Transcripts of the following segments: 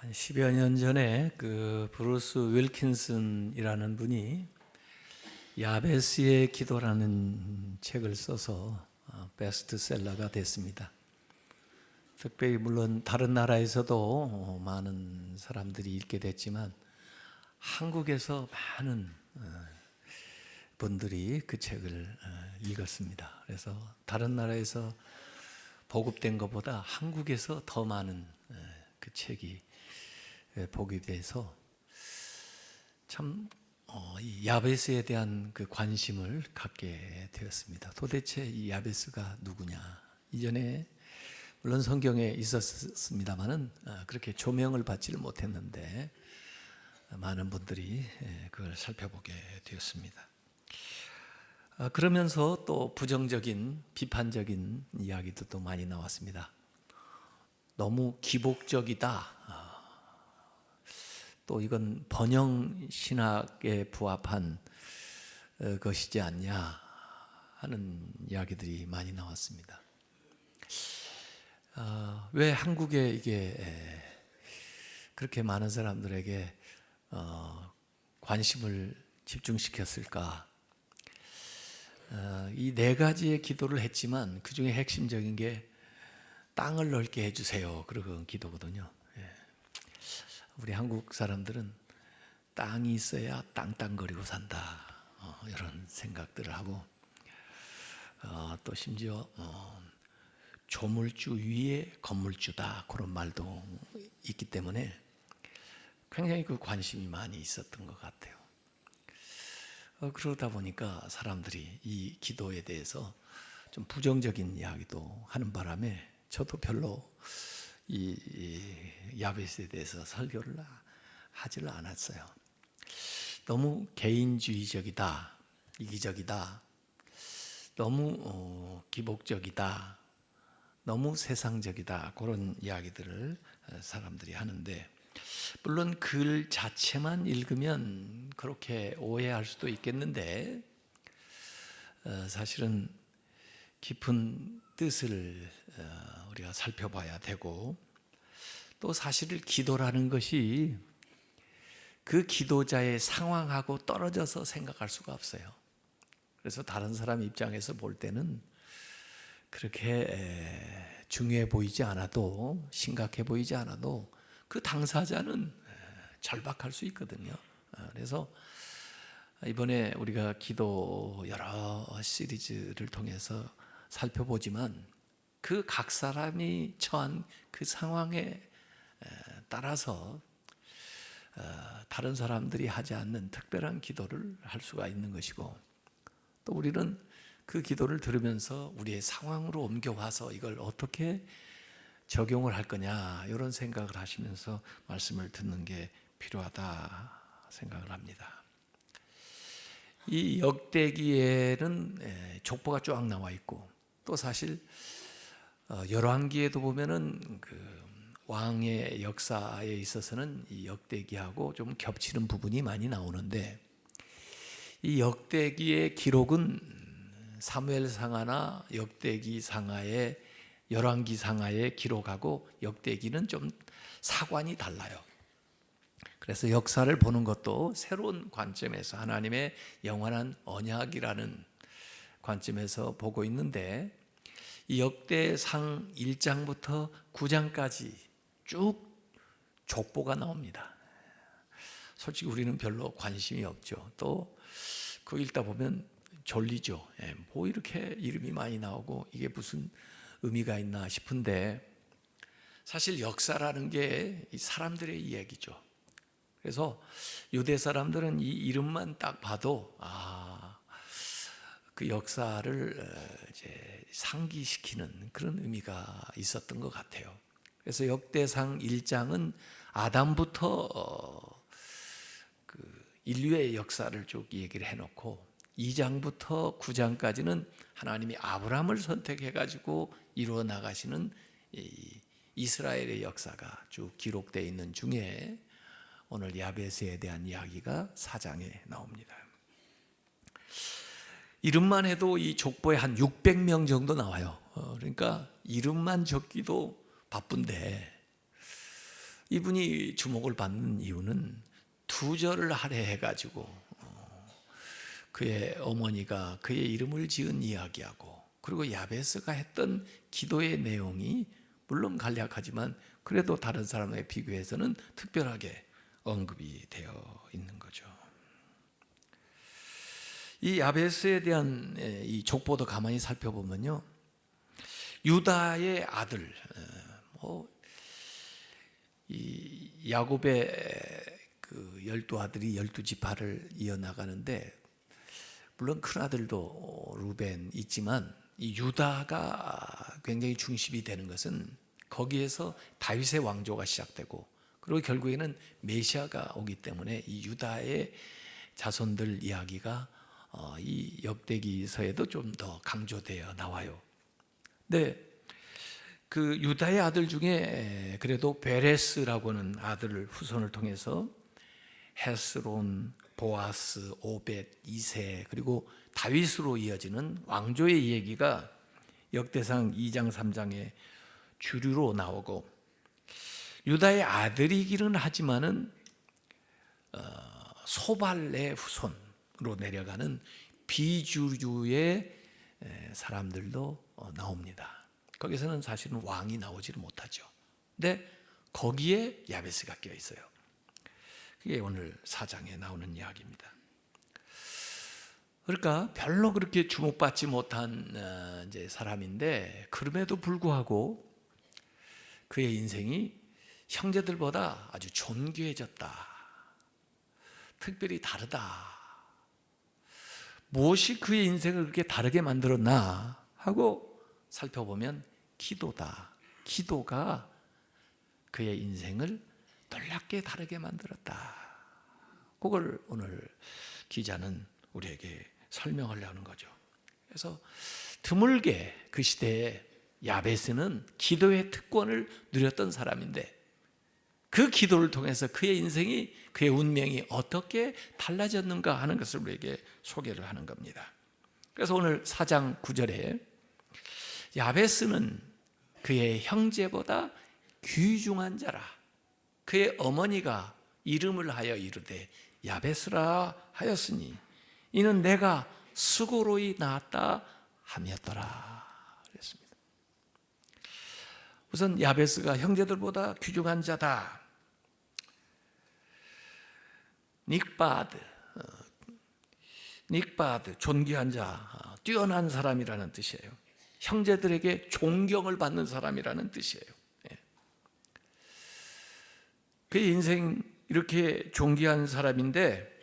한 10여 년 전에 그 브루스 윌킨슨이라는 분이 야베스의 기도라는 책을 써서 베스트셀러가 됐습니다. 특별히 물론 다른 나라에서도 많은 사람들이 읽게 됐지만 한국에서 많은 분들이 그 책을 읽었습니다. 그래서 다른 나라에서 보급된 것보다 한국에서 더 많은 그 책이 보게 돼서 참 이 야베스에 대한 그 관심을 갖게 되었습니다. 도대체 이 야베스가 누구냐? 이전에 물론 성경에 있었습니다만은 그렇게 조명을 받지를 못했는데 많은 분들이 그걸 살펴보게 되었습니다. 그러면서 또 부정적인 비판적인 이야기도 또 많이 나왔습니다. 너무 기복적이다. 또 이건 번영 신학에 부합한 것이지 않냐 하는 이야기들이 많이 나왔습니다. 왜 한국에 이게 그렇게 많은 사람들에게 관심을 집중시켰을까? 이 네 가지의 기도를 했지만 그 중에 핵심적인 게 땅을 넓게 해주세요. 그런 기도거든요. 우리 한국 사람들은 땅이 있어야 땅땅거리고 산다. 이런 생각들을 하고 또 심지어 조물주 위에 건물주다. 그런 말도 있기 때문에 굉장히 그 관심이 많이 있었던 것 같아요. 그러다 보니까 사람들이 이 기도에 대해서 좀 부정적인 이야기도 하는 바람에 저도 별로 이 야베스에 대해서 설교를 하지를 않았어요. 너무 개인주의적이다, 이기적이다, 너무 기복적이다, 너무 세상적이다 그런 이야기들을 사람들이 하는데 물론 글 자체만 읽으면 그렇게 오해할 수도 있겠는데 사실은 깊은 뜻을 우리가 살펴봐야 되고 또 사실 기도라는 것이 그 기도자의 상황하고 떨어져서 생각할 수가 없어요. 그래서 다른 사람 입장에서 볼 때는 그렇게 중요해 보이지 않아도 심각해 보이지 않아도 그 당사자는 절박할 수 있거든요. 그래서 이번에 우리가 기도 여러 시리즈를 통해서 살펴보지만 그 각 사람이 처한 그 상황에 따라서 다른 사람들이 하지 않는 특별한 기도를 할 수가 있는 것이고 또 우리는 그 기도를 들으면서 우리의 상황으로 옮겨와서 이걸 어떻게 적용을 할 거냐 이런 생각을 하시면서 말씀을 듣는 게 필요하다 생각을 합니다. 이 역대기에는 족보가 쫙 나와 있고 또 사실 열왕기에도 보면은 그 왕의 역사에 있어서는 이 역대기하고 좀 겹치는 부분이 많이 나오는데 이 역대기의 기록은 사무엘상하나 역대기상하의 열왕기상하의 기록하고 역대기는 좀 사관이 달라요. 그래서 역사를 보는 것도 새로운 관점에서 하나님의 영원한 언약이라는 관점에서 보고 있는데 이 역대상 1장부터 9장까지 쭉 족보가 나옵니다. 솔직히 우리는 별로 관심이 없죠. 또 그거 읽다 보면 졸리죠. 뭐 이렇게 이름이 많이 나오고 이게 무슨 의미가 있나 싶은데 사실 역사라는 게 사람들의 이야기죠. 그래서 유대 사람들은 이 이름만 딱 봐도 그 역사를 이제 상기시키는 그런 의미가 있었던 것 같아요. 그래서 역대상 1장은 아담부터 그 인류의 역사를 쭉 얘기를 해놓고 2장부터 9장까지는 하나님이 아브라함을 선택해가지고 이루어 나가시는 이스라엘의 역사가 쭉 기록되어 있는 중에 오늘 야베스에 대한 이야기가 4장에 나옵니다. 이름만 해도 이 족보에 한 600명 정도 나와요. 그러니까 이름만 적기도 바쁜데 이분이 주목을 받는 이유는 두 절을 할애해가지고 그의 어머니가 그의 이름을 지은 이야기하고, 그리고 야베스가 했던 기도의 내용이 물론 간략하지만 그래도 다른 사람에 비교해서는 특별하게 언급이 되어 있는 거죠. 이 야베스에 대한 이 족보도 가만히 살펴보면요, 유다의 아들, 이 야곱의 그 12아들이 12지파를 이어나가는데, 물론 큰 아들도 루벤 있지만 이 유다가 굉장히 중심이 되는 것은 거기에서 다윗의 왕조가 시작되고, 그리고 결국에는 메시아가 오기 때문에 이 유다의 자손들 이야기가 이 역대기서에도 좀 더 강조되어 나와요. 근데 그 유다의 아들 중에 그래도 베레스라고 하는 아들을 후손을 통해서 헤스론, 보아스, 오벳, 이세, 그리고 다윗으로 이어지는 왕조의 얘기가 역대상 2장 3장에 주류로 나오고, 유다의 아들이기는 하지만은 소발의 후손으로 내려가는 비주류의 사람들도 나옵니다. 거기서는 사실은 왕이 나오지를 못하죠. 근데 거기에 야베스가 껴 있어요. 그게 오늘 4장에 나오는 이야기입니다. 그러니까 별로 그렇게 주목받지 못한 이제 사람인데, 그럼에도 불구하고 그의 인생이 형제들보다 아주 존귀해졌다, 특별히 다르다. 무엇이 그의 인생을 그렇게 다르게 만들었나 하고 살펴보면 기도다. 기도가 그의 인생을 놀랍게 다르게 만들었다. 그걸 오늘 기자는 우리에게 설명하려는 거죠. 그래서 드물게 그 시대에 야베스는 기도의 특권을 누렸던 사람인데, 그 기도를 통해서 그의 인생이, 그의 운명이 어떻게 달라졌는가 하는 것을 우리에게 소개를 하는 겁니다. 그래서 오늘 4장 9절에 야베스는 그의 형제보다 귀중한 자라. 그의 어머니가 이름을 하여 이르되 야베스라 하였으니 이는 내가 수고로이 낳았다 함이었더라 그랬습니다. 우선 야베스가 형제들보다 귀중한 자다. 닉바드, 존귀한 자, 뛰어난 사람이라는 뜻이에요. 형제들에게 존경을 받는 사람이라는 뜻이에요. 그의 인생 이렇게 존귀한 사람인데,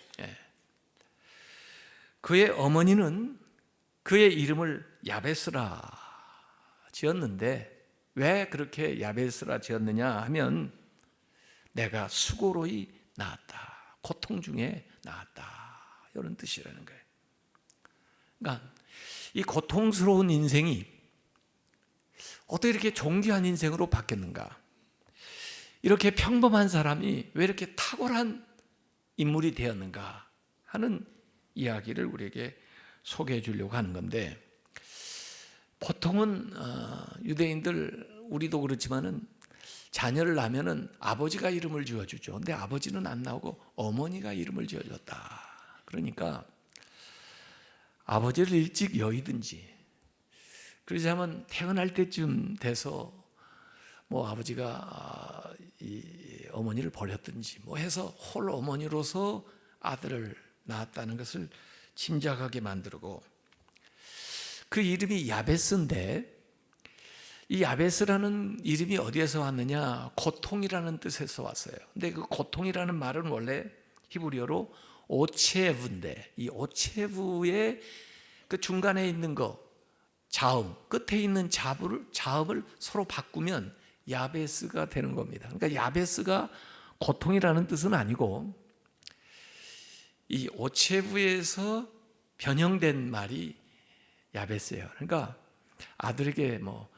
그의 어머니는 그의 이름을 야베스라 지었는데, 왜 그렇게 야베스라 지었느냐 하면 내가 수고로이 낳았다, 고통 중에 낳았다, 이런 뜻이라는 거예요. 그러니까 이 고통스러운 인생이 어떻게 이렇게 존귀한 인생으로 바뀌었는가, 이렇게 평범한 사람이 왜 이렇게 탁월한 인물이 되었는가 하는 이야기를 우리에게 소개해 주려고 하는 건데, 보통은 유대인들, 우리도 그렇지만은 자녀를 낳으면은 아버지가 이름을 지어주죠. 근데 아버지는 안 나오고 어머니가 이름을 지어줬다. 그러니까 아버지를 일찍 여의든지, 그러자면 태어날 때쯤 돼서 뭐 아버지가 이 어머니를 버렸든지 뭐 해서 홀 어머니로서 아들을 낳았다는 것을 짐작하게 만들고, 그 이름이 야베스인데, 이 야베스라는 이름이 어디에서 왔느냐, 고통이라는 뜻에서 왔어요. 근데 그 고통이라는 말은 원래 히브리어로 오체브인데, 이 오체브의 그 중간에 있는 거, 자음, 끝에 있는 자음을 서로 바꾸면 야베스가 되는 겁니다. 그러니까 야베스가 고통이라는 뜻은 아니고, 이 오체브에서 변형된 말이 야베스예요. 그러니까 아들에게 뭐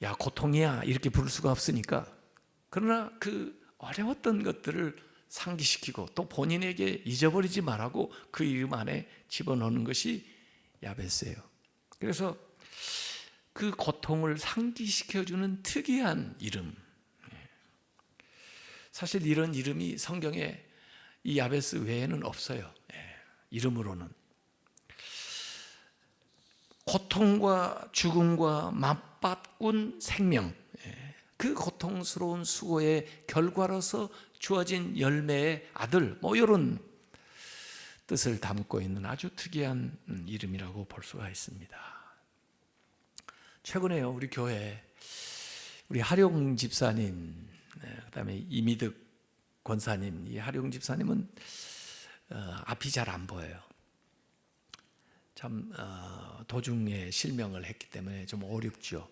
야 고통이야 이렇게 부를 수가 없으니까, 그러나 그 어려웠던 것들을 상기시키고 또 본인에게 잊어버리지 말라고 그 이름 안에 집어넣는 것이 야베스예요. 그래서 그 고통을 상기시켜주는 특이한 이름. 사실 이런 이름이 성경에 이 야베스 외에는 없어요. 이름으로는. 고통과 죽음과 맞바꾼 생명, 그 고통스러운 수고의 결과로서 주어진 열매의 아들, 뭐 이런 뜻을 담고 있는 아주 특이한 이름이라고 볼 수가 있습니다. 최근에요, 우리 교회 우리 하룡 집사님, 그다음에 이미득 권사님, 이 하룡 집사님은 앞이 잘 안 보여요. 참 도중에 실명을 했기 때문에 좀 어렵죠.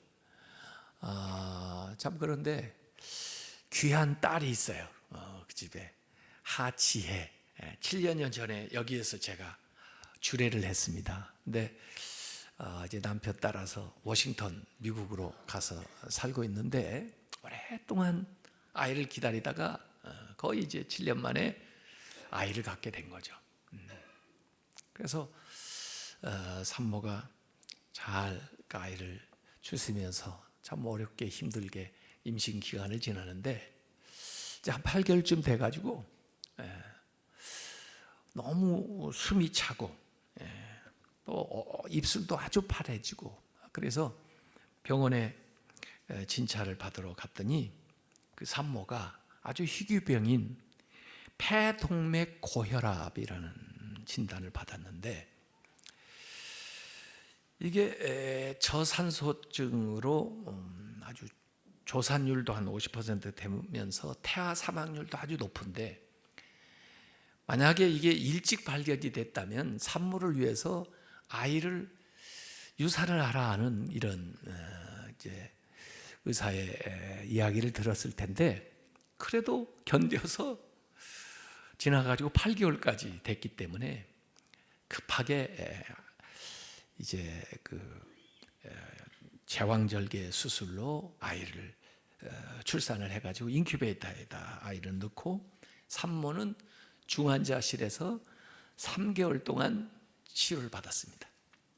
참 그런데 귀한 딸이 있어요. 그 집에 하치혜. 7년 전에 여기에서 제가 주례를 했습니다. 근데 이제 남편 따라서 워싱턴 미국으로 가서 살고 있는데 오랫동안 아이를 기다리다가 거의 이제 7년 만에 아이를 갖게 된 거죠. 그래서 산모가 잘 아이를 주시면서 참 어렵게 힘들게 임신 기간을 지나는데 이제 한 8개월쯤 돼가지고 너무 숨이 차고 또 입술도 아주 파래지고, 그래서 병원에 진찰을 받으러 갔더니 그 산모가 아주 희귀병인 폐동맥 고혈압이라는 진단을 받았는데, 이게 저산소증으로 아주 조산율도 한 50% 되면서 태아 사망률도 아주 높은데, 만약에 이게 일찍 발견이 됐다면 산모를 위해서 아이를 유산을 하라 하는 이런 이제 의사의 이야기를 들었을 텐데, 그래도 견뎌서 지나가지고 8개월까지 됐기 때문에 급하게 이제 그 제왕절개 수술로 아이를 출산을 해가지고 인큐베이터에다 아이를 넣고, 산모는 중환자실에서 3개월 동안 치료를 받았습니다.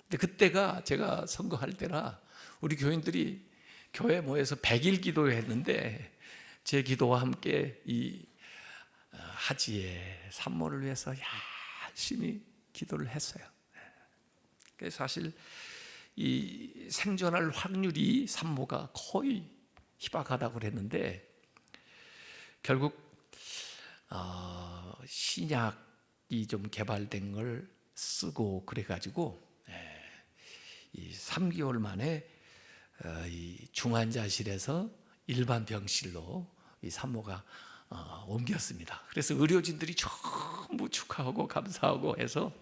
근데 그때가 제가 선거할 때라 우리 교인들이 교회 모여서 100일 기도했는데 제 기도와 함께 이 하지의 산모를 위해서 열심히 기도를 했어요. 그래서 사실 이 생존할 확률이 산모가 거의 희박하다고 그랬는데, 결국 신약이 좀 개발된 걸 쓰고 그래가지고 이 3개월 만에 이 중환자실에서 일반 병실로 이 산모가 옮겼습니다. 그래서 의료진들이 전부 축하하고 감사하고 해서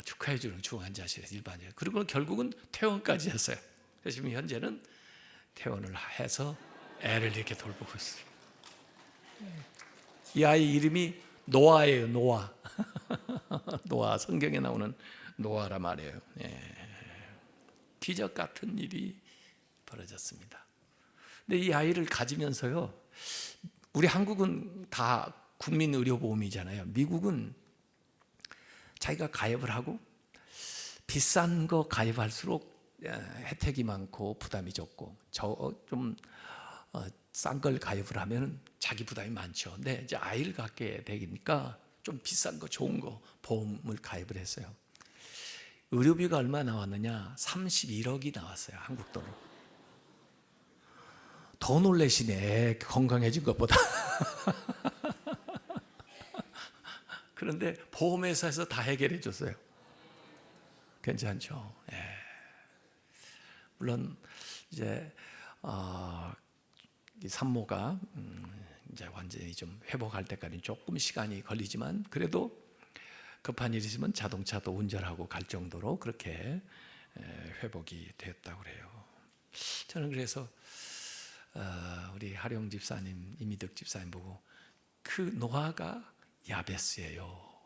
축하해 주는 중환자실에서 일반적, 그리고 결국은 퇴원까지 했어요. 그래서 지금 현재는 퇴원을 해서 애를 이렇게 돌보고 있어요. 이 아이 이름이 노아예요. 노아. 노아, 성경에 나오는 노아라 말이에요. 기적 같은 일이 벌어졌습니다. 근데 이 아이를 가지면서요, 우리 한국은 다 국민의료보험이잖아요. 미국은 자기가 가입을 하고 비싼 거 가입할수록 혜택이 많고 부담이 적고, 좀 싼 걸 가입을 하면 자기 부담이 많죠. 근데 이제 아이를 갖게 되니까 좀 비싼 거, 좋은 거 보험을 가입을 했어요. 의료비가 얼마 나왔느냐? 31억이 나왔어요. 한국 돈으로. 더 놀라시네, 건강해진 것보다. 그런데 보험회사에서 다 해결해 줬어요. 괜찮죠? 물론 이제 이 산모가 이제 완전히 좀 회복할 때까지 조금 시간이 걸리지만, 그래도 급한 일이 있으면 자동차도 운전하고 갈 정도로 그렇게 회복이 되었다고 그래요. 저는 그래서 우리 하룡 집사님, 이미득 집사님 보고 그 노아가 야베스예요,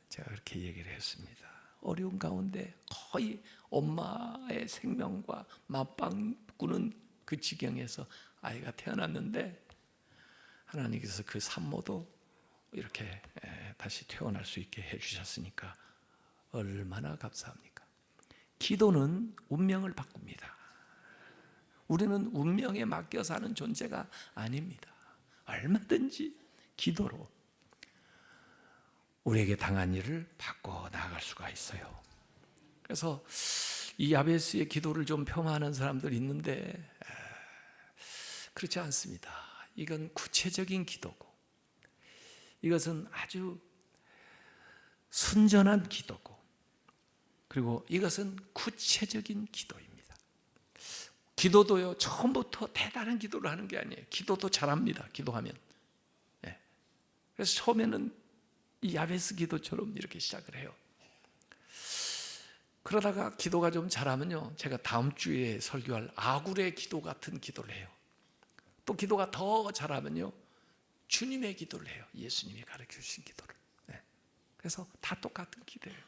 제가 그렇게 얘기를 했습니다. 어려운 가운데 거의 엄마의 생명과 맞바꾸는 그 지경에서 아이가 태어났는데, 하나님께서 그 산모도 이렇게 다시 태어날 수 있게 해주셨으니까 얼마나 감사합니까? 기도는 운명을 바꿉니다. 우리는 운명에 맡겨 사는 존재가 아닙니다. 얼마든지 기도로 우리에게 당한 일을 바꿔 나아갈 수가 있어요. 그래서 이 야베스의 기도를 좀 폄하하는 사람들이 있는데 그렇지 않습니다. 이건 구체적인 기도고, 이것은 아주 순전한 기도고, 그리고 이것은 구체적인 기도입니다. 기도도요, 처음부터 대단한 기도를 하는 게 아니에요. 기도도 잘합니다. 기도하면. 그래서 처음에는 이 야베스 기도처럼 이렇게 시작을 해요. 그러다가 기도가 좀 잘하면요, 제가 다음 주에 설교할 아굴의 기도 같은 기도를 해요. 또 기도가 더 잘하면요, 주님의 기도를 해요. 예수님이 가르쳐 주신 기도를. 그래서 다 똑같은 기도예요.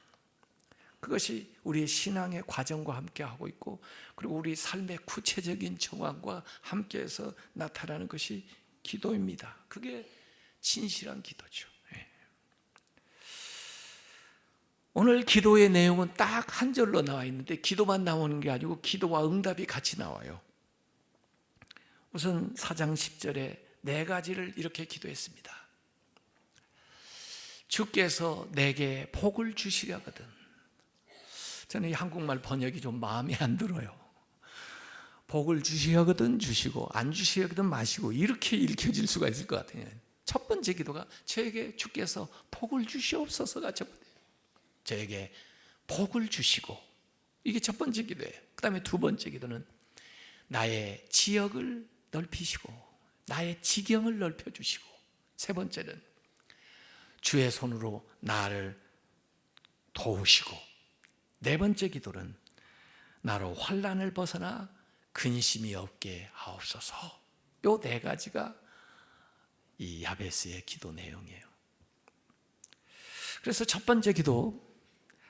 그것이 우리의 신앙의 과정과 함께 하고 있고, 그리고 우리 삶의 구체적인 정황과 함께해서 나타나는 것이 기도입니다. 그게 진실한 기도죠. 오늘 기도의 내용은 딱 한 절로 나와 있는데, 기도만 나오는 게 아니고 기도와 응답이 같이 나와요. 우선 4장 10절에 네 가지를 이렇게 기도했습니다. 주께서 내게 복을 주시려거든. 저는 이 한국말 번역이 좀 마음에 안 들어요. 복을 주시려거든 주시고, 안 주시려거든 마시고, 이렇게 읽혀질 수가 있을 것 같아요. 첫 번째 기도가 저에게 주께서 복을 주시옵소서가 첫 번째. 저에게 복을 주시고, 이게 첫 번째 기도예요. 그 다음에 두 번째 기도는 나의 지역을 넓히시고 나의 지경을 넓혀주시고, 세 번째는 주의 손으로 나를 도우시고, 네 번째 기도는 나로 환난을 벗어나 근심이 없게 하옵소서. 요 네 가지가 이 야베스의 기도 내용이에요. 그래서 첫 번째 기도,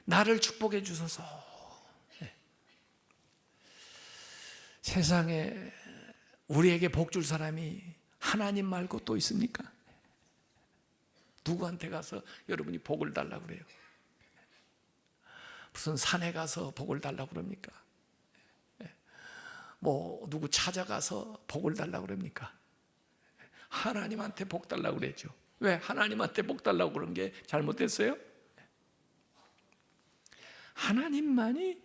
나를 축복해 주소서. 세상에 우리에게 복 줄 사람이 하나님 말고 또 있습니까? 누구한테 가서 여러분이 복을 달라고 그래요? 무슨 산에 가서 복을 달라고 그럽니까? 뭐 누구 찾아가서 복을 달라고 그럽니까? 하나님한테 복 달라고 그랬죠. 왜? 하나님한테 복 달라고 그런 게 잘못됐어요? 하나님만이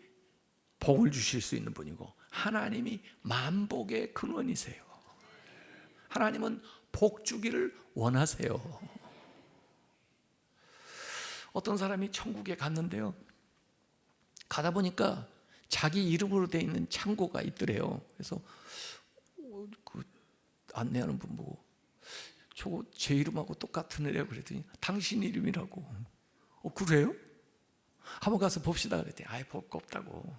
복을 주실 수 있는 분이고, 하나님이 만복의 근원이세요. 하나님은 복 주기를 원하세요. 어떤 사람이 천국에 갔는데요, 가다 보니까 자기 이름으로 되어 있는 창고가 있더래요. 그래서 그 안내하는 분 보고, 저거 제 이름하고 똑같은 애래요. 그랬더니 당신 이름이라고. 그래요? 한번 가서 봅시다 그랬더니 아예 볼 거 없다고,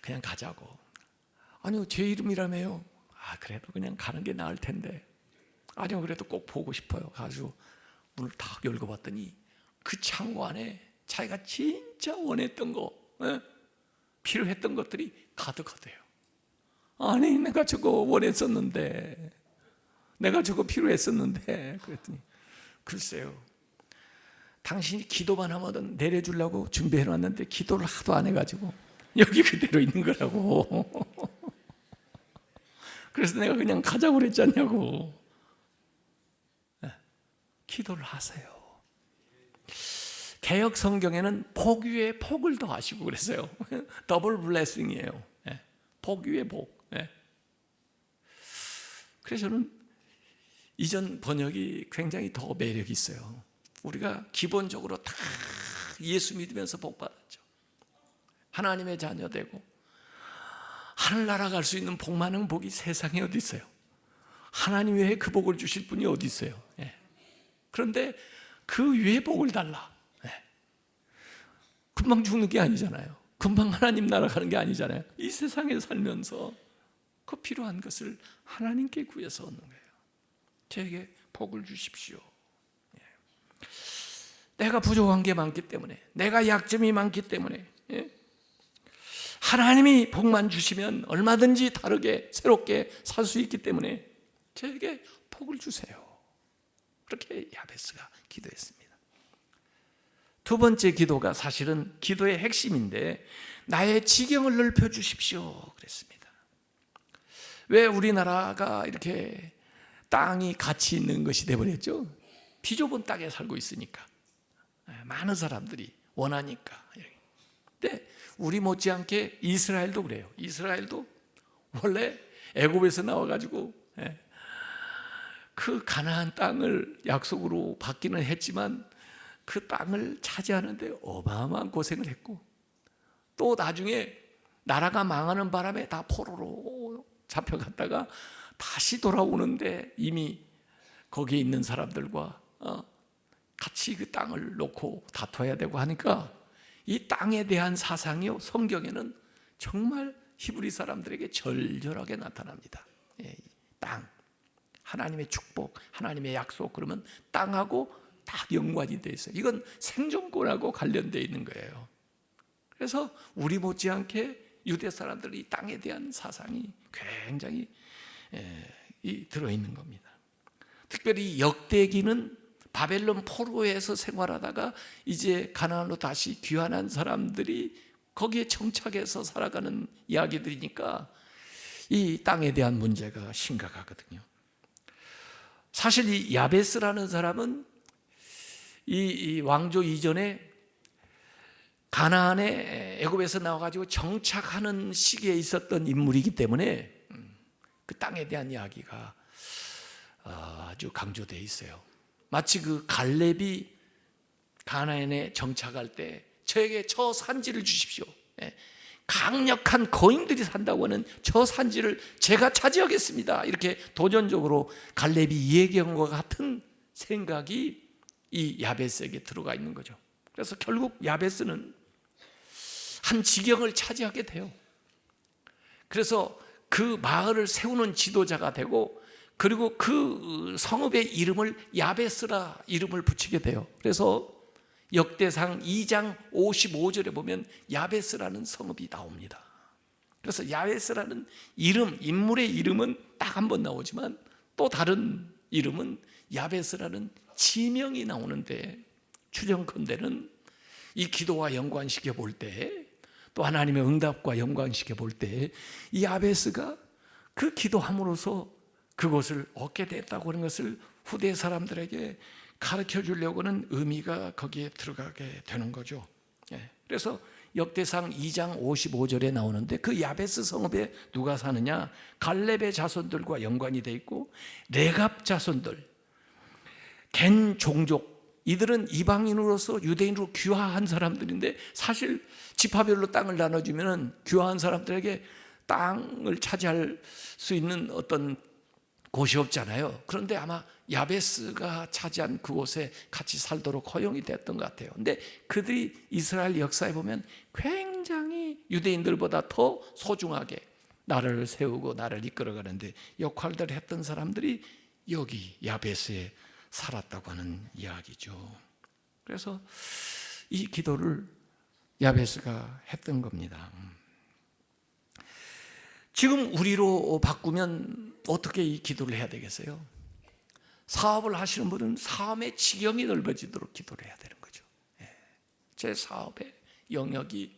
그냥 가자고. 아니요, 제 이름이라며요. 그래도 그냥 가는 게 나을 텐데. 아니요, 그래도 꼭 보고 싶어요. 가지고 문을 탁 열고 봤더니 그 창고 안에 자기가 진짜 원했던 거, 필요했던 것들이 가득하대요. 아니, 내가 저거 원했었는데, 내가 저거 필요했었는데. 그랬더니 글쎄요, 당신이 기도만 하면 내려주려고 준비해놨는데 기도를 하도 안 해가지고 여기 그대로 있는 거라고. 그래서 내가 그냥 가자고 그랬지 않냐고. 기도를 하세요. 개역 성경에는 복 위에 복을 더하시고 그랬어요. 더블 블레싱이에요. 복 위에 복. 그래서 저는 이전 번역이 굉장히 더 매력이 있어요. 우리가 기본적으로 다 예수 믿으면서 복 받았죠. 하나님의 자녀 되고 하늘나라 갈 수 있는 복 많은 복이 세상에 어디 있어요? 하나님 외에 그 복을 주실 분이 어디 있어요? 그런데 그 위에 복을 달라. 금방 죽는 게 아니잖아요. 금방 하나님 나라 가는 게 아니잖아요. 이 세상에 살면서 그 필요한 것을 하나님께 구해서 얻는 거예요. 저에게 복을 주십시오. 내가 부족한 게 많기 때문에, 내가 약점이 많기 때문에, 하나님이 복만 주시면 얼마든지 다르게 새롭게 살 수 있기 때문에 저에게 복을 주세요. 그렇게 야베스가 기도했습니다. 두 번째 기도가 사실은 기도의 핵심인데, 나의 지경을 넓혀 주십시오 그랬습니다. 왜 우리나라가 이렇게 땅이 가치 있는 것이 되어버렸죠. 비좁은 땅에 살고 있으니까 많은 사람들이 원하니까. 근데 우리 못지않게 이스라엘도 그래요. 이스라엘도 원래 애굽에서 나와가지고 그 가나안 땅을 약속으로 받기는 했지만 그 땅을 차지하는데 어마어마한 고생을 했고, 또 나중에 나라가 망하는 바람에 다 포로로 잡혀갔다가 다시 돌아오는데 이미 거기에 있는 사람들과 같이 그 땅을 놓고 다퉈야 되고 하니까 이 땅에 대한 사상이요, 성경에는 정말 히브리 사람들에게 절절하게 나타납니다. 땅, 하나님의 축복, 하나님의 약속, 그러면 땅하고 딱 연관이 돼 있어요. 이건 생존권하고 관련되어 있는 거예요. 그래서 우리 못지않게 유대 사람들이 이 땅에 대한 사상이 굉장히 들어있는 겁니다. 특별히 역대기는 바벨론 포로에서 생활하다가 이제 가나안으로 다시 귀환한 사람들이 거기에 정착해서 살아가는 이야기들이니까 이 땅에 대한 문제가 심각하거든요. 사실 이 야베스라는 사람은 이 왕조 이전에 가나안에 애굽에서 나와가지고 정착하는 시기에 있었던 인물이기 때문에 그 땅에 대한 이야기가 아주 강조되어 있어요. 마치 그 갈렙이 가나안에 정착할 때 저에게 저 산지를 주십시오, 강력한 거인들이 산다고 하는 저 산지를 제가 차지하겠습니다, 이렇게 도전적으로 갈렙이 얘기한 것과 같은 생각이 이 야베스에게 들어가 있는 거죠. 그래서 결국 야베스는 한 지경을 차지하게 돼요. 그래서 그 마을을 세우는 지도자가 되고, 그리고 그 성읍의 이름을 야베스라 이름을 붙이게 돼요. 그래서 역대상 2장 55절에 보면 야베스라는 성읍이 나옵니다. 그래서 야베스라는 이름, 인물의 이름은 딱 한 번 나오지만 또 다른 이름은 야베스라는 지명이 나오는데, 추정컨대는 이 기도와 연관시켜 볼 때, 또 하나님의 응답과 연관시켜 볼 때 이 야베스가 그 기도함으로써 그것을 얻게 됐다고 하는 것을 후대 사람들에게 가르쳐 주려고 하는 의미가 거기에 들어가게 되는 거죠. 그래서 역대상 2장 55절에 나오는데, 그 야베스 성읍에 누가 사느냐? 갈렙의 자손들과 연관이 돼 있고, 레갑 자손들, 겐 종족, 이들은 이방인으로서 유대인으로 귀화한 사람들인데, 사실 지파별로 땅을 나눠주면 귀화한 사람들에게 땅을 차지할 수 있는 어떤 곳이 없잖아요. 그런데 아마 야베스가 차지한 그곳에 같이 살도록 허용이 됐던 것 같아요. 근데 그들이 이스라엘 역사에 보면 굉장히 유대인들보다 더 소중하게 나라를 세우고 나라를 이끌어가는데 역할들을 했던 사람들이 여기 야베스에 살았다고 하는 이야기죠. 그래서 이 기도를 야베스가 했던 겁니다. 지금 우리로 바꾸면 어떻게 이 기도를 해야 되겠어요? 사업을 하시는 분은 사업의 지경이 넓어지도록 기도를 해야 되는 거죠. 제 사업의 영역이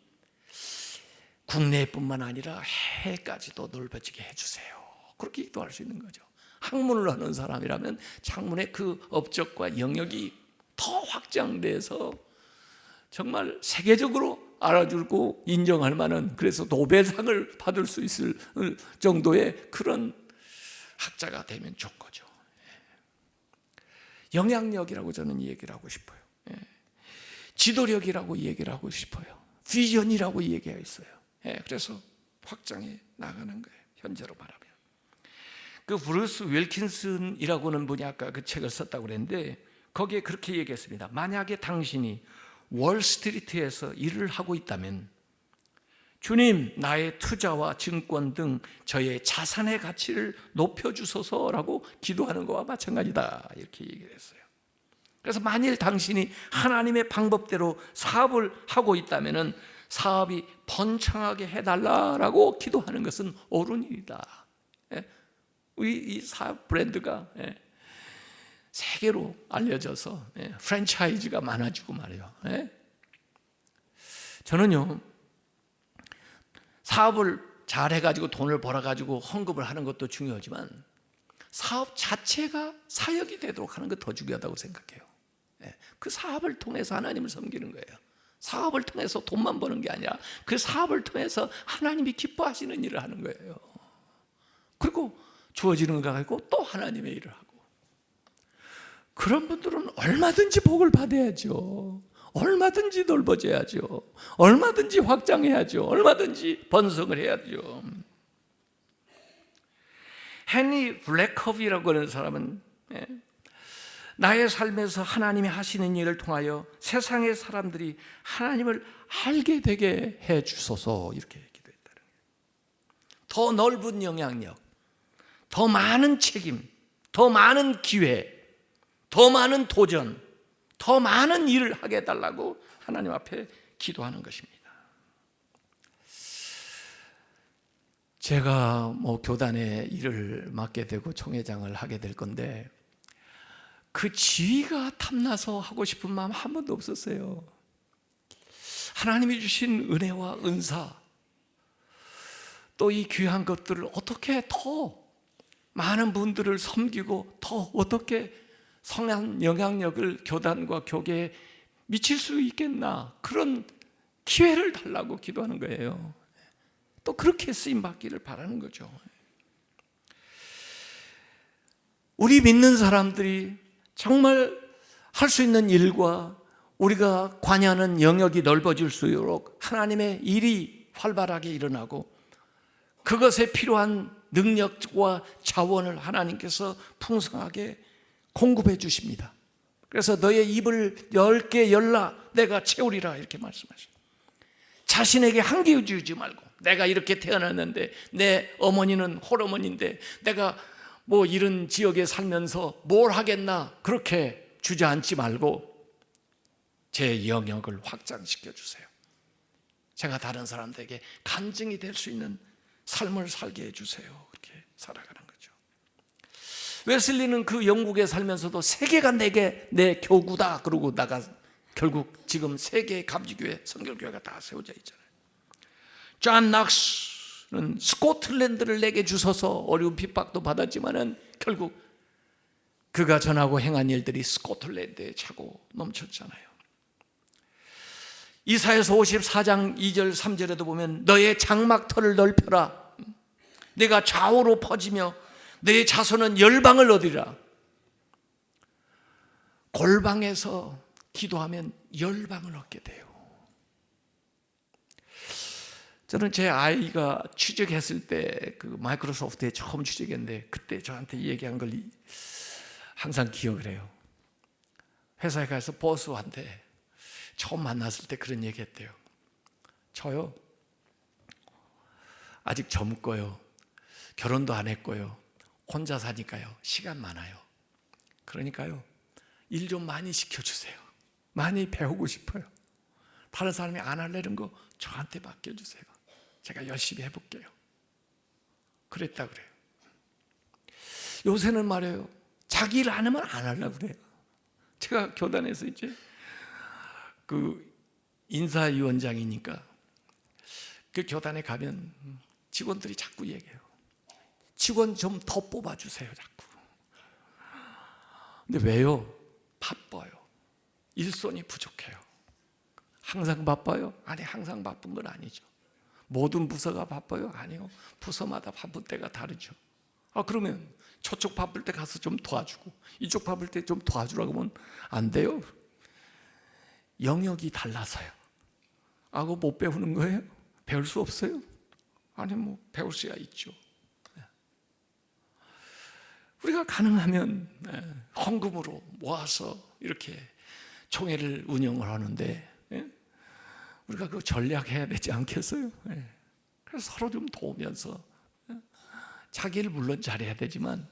국내뿐만 아니라 해외까지도 넓어지게 해주세요. 그렇게 기도할 수 있는 거죠. 학문을 하는 사람이라면 학문의 그 업적과 영역이 더 확장돼서 정말 세계적으로 알아주고 인정할 만한, 그래서 노벨상을 받을 수 있을 정도의 그런 학자가 되면 좋은 거죠. 영향력이라고 저는 얘기를 하고 싶어요. 지도력이라고 얘기를 하고 싶어요. 비전이라고 얘기가 있어요. 그래서 확장해 나가는 거예요. 현재로 말하면. 그 브루스 윌킨슨이라고는 분이 아까 그 책을 썼다고 그랬는데, 거기에 그렇게 얘기했습니다. 만약에 당신이 월스트리트에서 일을 하고 있다면, 주님, 나의 투자와 증권 등 저의 자산의 가치를 높여주소서라고 기도하는 것과 마찬가지다, 이렇게 얘기를 했어요. 그래서 만일 당신이 하나님의 방법대로 사업을 하고 있다면 사업이 번창하게 해달라고 기도하는 것은 옳은 일이다. 이 사업 브랜드가 세계로 알려져서 프랜차이즈가 많아지고 말이에요. 저는요, 사업을 잘 해가지고 돈을 벌어가지고 헌금을 하는 것도 중요하지만 사업 자체가 사역이 되도록 하는 게 더 중요하다고 생각해요. 그 사업을 통해서 하나님을 섬기는 거예요. 사업을 통해서 돈만 버는 게 아니라 그 사업을 통해서 하나님이 기뻐하시는 일을 하는 거예요. 그리고 주어지는 거 가지고 또 하나님의 일을 하고. 그런 분들은 얼마든지 복을 받아야죠. 얼마든지 넓어져야죠. 얼마든지 확장해야죠. 얼마든지 번성을 해야죠. 헨리 블랙커비라고 하는 사람은 나의 삶에서 하나님이 하시는 일을 통하여 세상의 사람들이 하나님을 알게 되게 해 주소서 이렇게 기도했다는 거예요. 더 넓은 영향력, 더 많은 책임, 더 많은 기회, 더 많은 도전, 더 많은 일을 하게 해달라고 하나님 앞에 기도하는 것입니다. 제가 교단의 일을 맡게 되고 총회장을 하게 될 건데 그 지위가 탐나서 하고 싶은 마음 한 번도 없었어요. 하나님이 주신 은혜와 은사, 또 이 귀한 것들을 어떻게 더 많은 분들을 섬기고 더 어떻게 성한 영향력을 교단과 교계에 미칠 수 있겠나, 그런 기회를 달라고 기도하는 거예요. 또 그렇게 쓰임받기를 바라는 거죠. 우리 믿는 사람들이 정말 할 수 있는 일과 우리가 관여하는 영역이 넓어질수록 하나님의 일이 활발하게 일어나고 그것에 필요한 능력과 자원을 하나님께서 풍성하게 공급해 주십니다. 그래서 너의 입을 10개 열라 내가 채우리라 이렇게 말씀하십니다. 자신에게 한계 주지 말고, 내가 이렇게 태어났는데 내 어머니는 홀어머니인데 내가 이런 지역에 살면서 뭘 하겠나, 그렇게 주저앉지 말고 제 영역을 확장시켜 주세요. 제가 다른 사람들에게 간증이 될 수 있는 삶을 살게 해주세요. 그렇게 살아가는 거죠. 웨슬리는 그 영국에 살면서도 세계가 내게 내 교구다 그러고 결국 지금 세계의 감지교회, 성결교회가 다 세워져 있잖아요. 존 낙스는 스코틀랜드를 내게 주셔서 어려운 핍박도 받았지만은 결국 그가 전하고 행한 일들이 스코틀랜드에 차고 넘쳤잖아요. 이사야서 54장 2절 3절에도 보면 너의 장막터를 넓혀라, 내가 좌우로 퍼지며 너의 자손은 열방을 얻으리라. 골방에서 기도하면 열방을 얻게 돼요. 저는 제 아이가 취직했을 때 그 마이크로소프트에 처음 취직했는데 그때 저한테 얘기한 걸 항상 기억을 해요. 회사에 가서 보스한테 처음 만났을 때 그런 얘기 했대요. 저요, 아직 젊고요, 결혼도 안 했고요, 혼자 사니까요, 시간 많아요. 그러니까요, 일 좀 많이 시켜주세요. 많이 배우고 싶어요. 다른 사람이 안 하려는 거 저한테 맡겨주세요. 제가 열심히 해볼게요. 그랬다 그래요. 요새는 말이에요, 자기 일 안 하면 안 하려고 그래요. 제가 교단에서 이제 그 인사위원장이니까 그 교단에 가면 직원들이 자꾸 얘기해요. 직원 좀 더 뽑아주세요, 자꾸. 근데 왜요? 바빠요. 일손이 부족해요. 항상 바빠요? 아니, 항상 바쁜 건 아니죠. 모든 부서가 바빠요? 아니요. 부서마다 바쁠 때가 다르죠. 그러면 저쪽 바쁠 때 가서 좀 도와주고 이쪽 바쁠 때 좀 도와주라고 하면 안 돼요? 영역이 달라서요. 그거 못 배우는 거예요? 배울 수 없어요? 아니, 배울 수야 있죠. 우리가 가능하면 헌금으로 모아서 이렇게 총회를 운영을 하는데 우리가 그 전략해야 되지 않겠어요? 그래서 서로 좀 도우면서 자기 일 물론 잘해야 되지만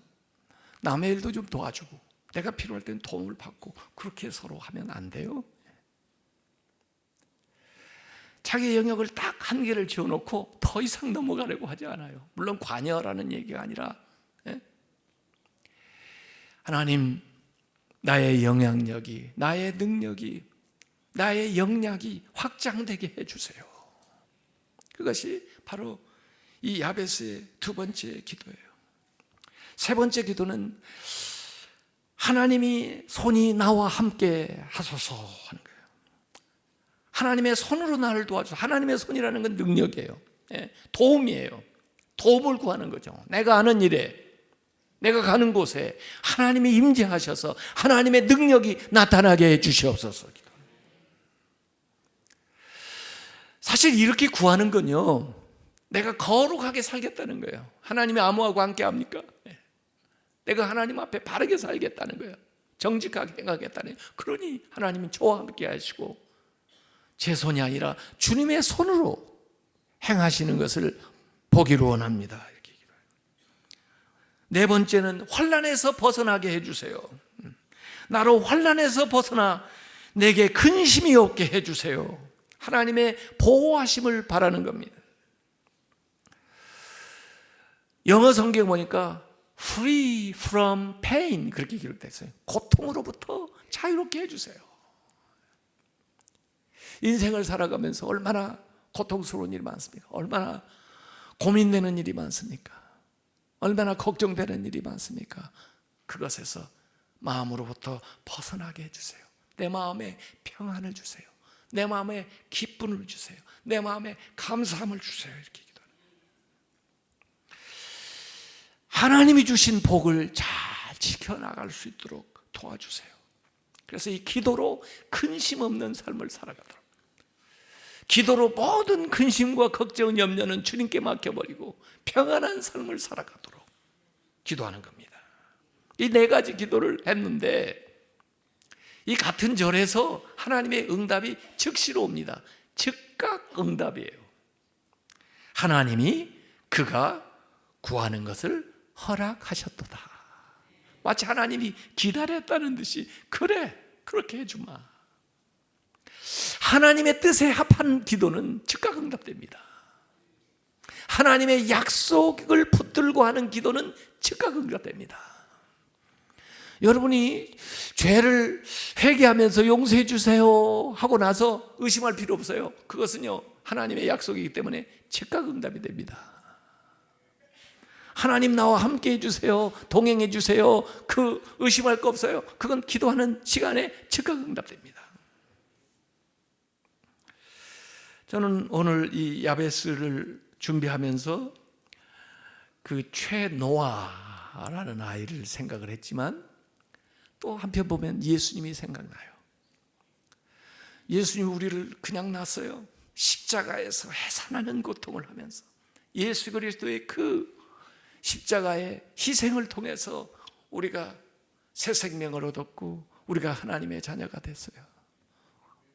남의 일도 좀 도와주고 내가 필요할 때는 도움을 받고 그렇게 서로 하면 안 돼요? 자기 영역을 딱 한계를 지어놓고 더 이상 넘어가려고 하지 않아요. 물론 관여라는 얘기가 아니라 하나님, 나의 영향력이, 나의 능력이, 나의 역량이 확장되게 해주세요. 그것이 바로 이 야베스의 두 번째 기도예요. 세 번째 기도는 하나님이 손이 나와 함께 하소서 하는 거예요. 하나님의 손으로 나를 도와줘. 하나님의 손이라는 건 능력이에요. 도움이에요. 도움을 구하는 거죠. 내가 하는 일에, 내가 가는 곳에 하나님이 임재하셔서 하나님의 능력이 나타나게 해 주시옵소서. 사실 이렇게 구하는 건요, 내가 거룩하게 살겠다는 거예요. 하나님이 아무하고 함께 합니까? 내가 하나님 앞에 바르게 살겠다는 거예요. 정직하게 행하겠다는 거예요. 그러니 하나님은 저와 함께 하시고 제 손이 아니라 주님의 손으로 행하시는 것을 보기를 원합니다. 이렇게. 네 번째는 환난에서 벗어나게 해주세요. 나로 환난에서 벗어나 내게 근심이 없게 해주세요. 하나님의 보호하심을 바라는 겁니다. 영어 성경 보니까 free from pain 그렇게 기록됐어요. 고통으로부터 자유롭게 해주세요. 인생을 살아가면서 얼마나 고통스러운 일이 많습니까? 얼마나 고민되는 일이 많습니까? 얼마나 걱정되는 일이 많습니까? 그것에서 마음으로부터 벗어나게 해주세요. 내 마음에 평안을 주세요. 내 마음에 기쁨을 주세요. 내 마음에 감사함을 주세요. 이렇게 기도하는 하나님이 주신 복을 잘 지켜나갈 수 있도록 도와주세요. 그래서 이 기도로 근심 없는 삶을 살아가도록, 기도로 모든 근심과 걱정, 염려는 주님께 맡겨버리고 평안한 삶을 살아가도록 기도하는 겁니다. 이 네 가지 기도를 했는데 이 같은 절에서 하나님의 응답이 즉시로 옵니다. 즉각 응답이에요. 하나님이 그가 구하는 것을 허락하셨도다. 마치 하나님이 기다렸다는 듯이, 그래, 그렇게 해주마. 하나님의 뜻에 합한 기도는 즉각 응답됩니다. 하나님의 약속을 붙들고 하는 기도는 즉각 응답됩니다. 여러분이 죄를 회개하면서 용서해 주세요 하고 나서 의심할 필요 없어요. 그것은요, 하나님의 약속이기 때문에 즉각 응답이 됩니다. 하나님 나와 함께 해주세요, 동행해 주세요, 그 의심할 거 없어요. 그건 기도하는 시간에 즉각 응답됩니다. 저는 오늘 이 야베스를 준비하면서 그 최노아라는 아이를 생각을 했지만 또 한편 보면 예수님이 생각나요. 예수님이 우리를 그냥 놨어요. 십자가에서 해산하는 고통을 하면서 예수 그리스도의 그 십자가의 희생을 통해서 우리가 새 생명을 얻었고 우리가 하나님의 자녀가 됐어요.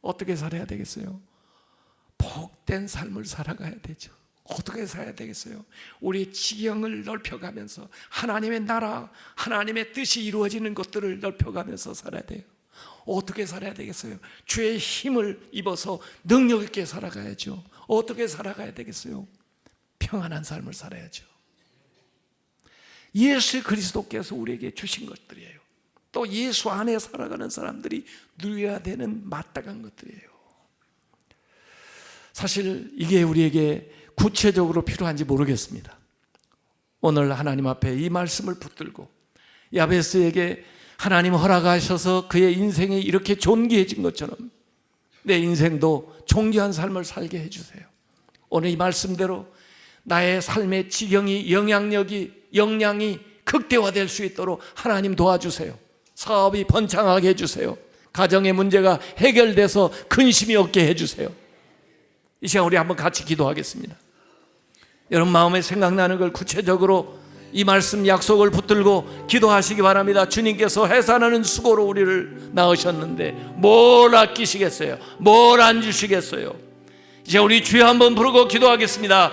어떻게 살아야 되겠어요? 복된 삶을 살아가야 되죠. 어떻게 살아야 되겠어요? 우리의 지경을 넓혀가면서 하나님의 나라, 하나님의 뜻이 이루어지는 것들을 넓혀가면서 살아야 돼요. 어떻게 살아야 되겠어요? 주의 힘을 입어서 능력 있게 살아가야죠. 어떻게 살아가야 되겠어요? 평안한 삶을 살아야죠. 예수 그리스도께서 우리에게 주신 것들이에요. 또 예수 안에 살아가는 사람들이 누려야 되는 마땅한 것들이에요. 사실 이게 우리에게 구체적으로 필요한지 모르겠습니다. 오늘 하나님 앞에 이 말씀을 붙들고 야베스에게 하나님 허락하셔서 그의 인생이 이렇게 존귀해진 것처럼 내 인생도 존귀한 삶을 살게 해주세요. 오늘 이 말씀대로 나의 삶의 지경이, 역량이 극대화될 수 있도록 하나님 도와주세요. 사업이 번창하게 해주세요. 가정의 문제가 해결돼서 근심이 없게 해주세요. 이 시간 우리 한번 같이 기도하겠습니다. 여러분 마음에 생각나는 걸 구체적으로 이 말씀 약속을 붙들고 기도하시기 바랍니다. 주님께서 해산하는 수고로 우리를 낳으셨는데 뭘 아끼시겠어요? 뭘 안 주시겠어요? 이제 우리 주여 한번 부르고 기도하겠습니다.